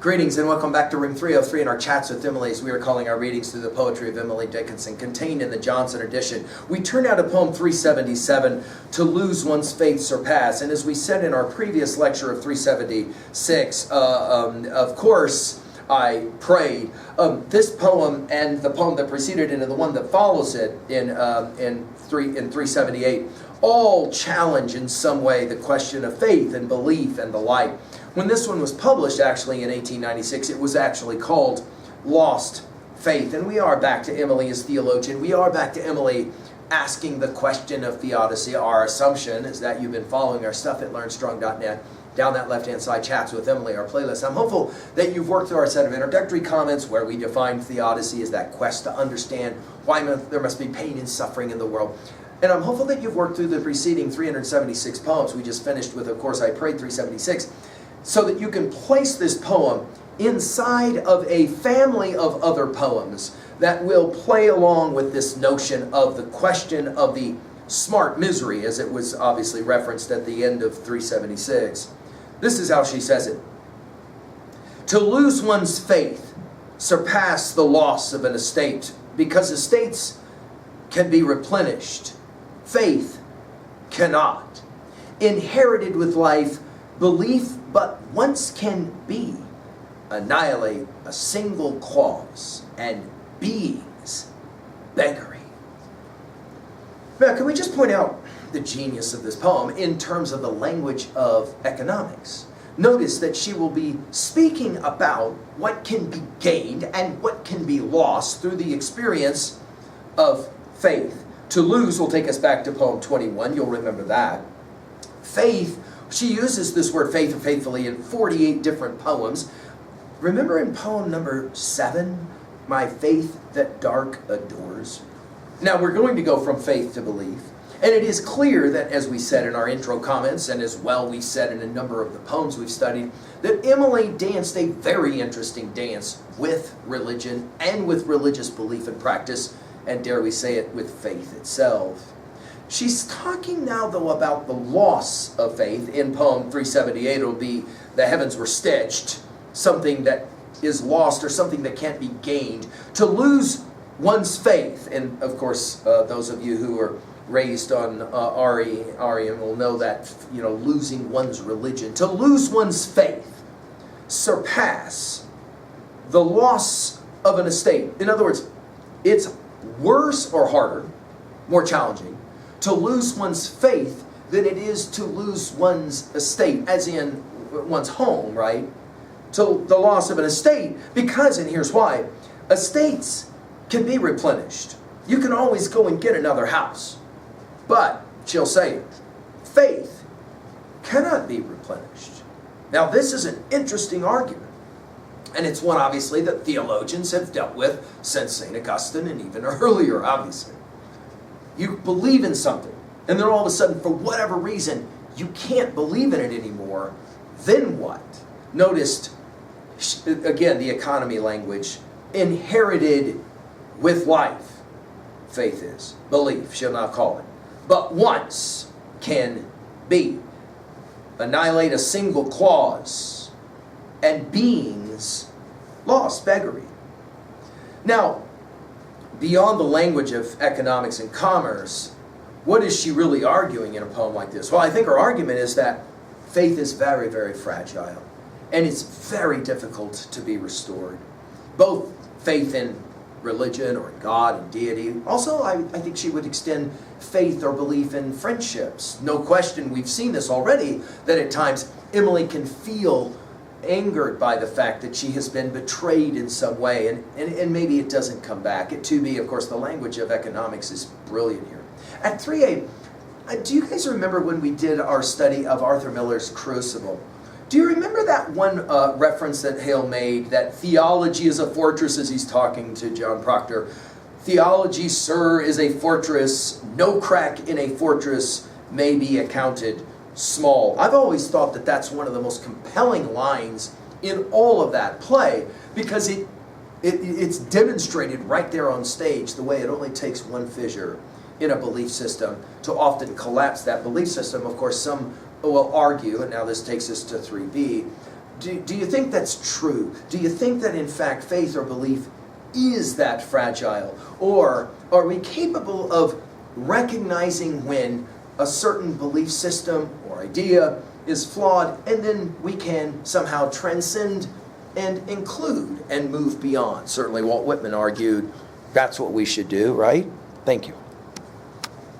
Greetings and welcome back to Room 303 in our chats with Emily, as we are calling our readings through the poetry of Emily Dickinson, contained in the Johnson edition. We turn now to poem 377, To Lose One's Faith, Surpass. And as we said in our previous lecture of 376, of course, I prayed. This poem and the poem that preceded it and the one that follows it in 378 all challenge in some way the question of faith and belief and the like. When this one was published actually in 1896, it was actually called Lost Faith. And we are back to Emily as theologian. We are back to Emily asking the question of theodicy. Our assumption is that you've been following our stuff at learnstrong.net. Down that left-hand side, Chats with Emily, our playlist. I'm hopeful that you've worked through our set of introductory comments where we define theodicy as that quest to understand why there must be pain and suffering in the world. And I'm hopeful that you've worked through the preceding 376 poems. We just finished with, of course, I Prayed 376, so that you can place this poem inside of a family of other poems that will play along with this notion of the question of the smart misery, as it was obviously referenced at the end of 376. This is how she says it. To lose one's faith, surpass the loss of an estate, because estates can be replenished. Faith cannot. Inherited with life, belief but once can be. Annihilate a single clause, and being's beggary. Now, can we just point out the genius of this poem in terms of the language of economics? Notice that she will be speaking about what can be gained and what can be lost through the experience of faith. To lose will take us back to poem 21. You'll remember that. Faith, she uses this word faith or faithfully in 48 different poems. Remember in poem number 7, my faith that dark adores? Now we're going to go from faith to belief. And it is clear that, as we said in our intro comments, and as well we've said in a number of the poems we've studied, that Emily danced a very interesting dance with religion and with religious belief and practice, and dare we say it, with faith itself. She's talking now, though, about the loss of faith. In poem 378, it'll be the heavens were stitched, something that is lost or something that can't be gained. To lose one's faith, and of course, those of you who are raised on Arian will know that, losing one's religion. To lose one's faith, surpass the loss of an estate. In other words, it's worse or harder, more challenging, to lose one's faith than it is to lose one's estate, as in one's home, right? To the loss of an estate, because, and here's why, estates can be replenished. You can always go and get another house. But, she'll say, faith cannot be replenished. Now, this is an interesting argument. And it's one, obviously, that theologians have dealt with since St. Augustine and even earlier, obviously. You believe in something, and then all of a sudden, for whatever reason, you can't believe in it anymore. Then what? Notice, again, the economy language, inherited with life. Faith is. Belief, she'll now call it. But once can be. Annihilate a single clause, and beings lost, beggary. Now, beyond the language of economics and commerce, what is she really arguing in a poem like this? Well, I think her argument is that faith is very, very fragile, and it's very difficult to be restored. Both faith in religion or in God and deity. Also, I think she would extend faith or belief in friendships. No question, we've seen this already, that at times Emily can feel angered by the fact that she has been betrayed in some way, and maybe it doesn't come back. It to be, of course, the language of economics is brilliant here. At 3A, do you guys remember when we did our study of Arthur Miller's Crucible? Do you remember that one reference that Hale made, that theology is a fortress, as he's talking to John Proctor? Theology, sir, is a fortress. No crack in a fortress may be accounted small. I've always thought that that's one of the most compelling lines in all of that play, because it's demonstrated right there on stage the way it only takes one fissure in a belief system to often collapse that belief system. Of course, some will argue, and now this takes us to 3b, Do you think that's true? Do you think that in fact faith or belief is that fragile? Or are we capable of recognizing when a certain belief system or idea is flawed, and then we can somehow transcend and include and move beyond? Certainly Walt Whitman argued that's what we should do, right? Thank you.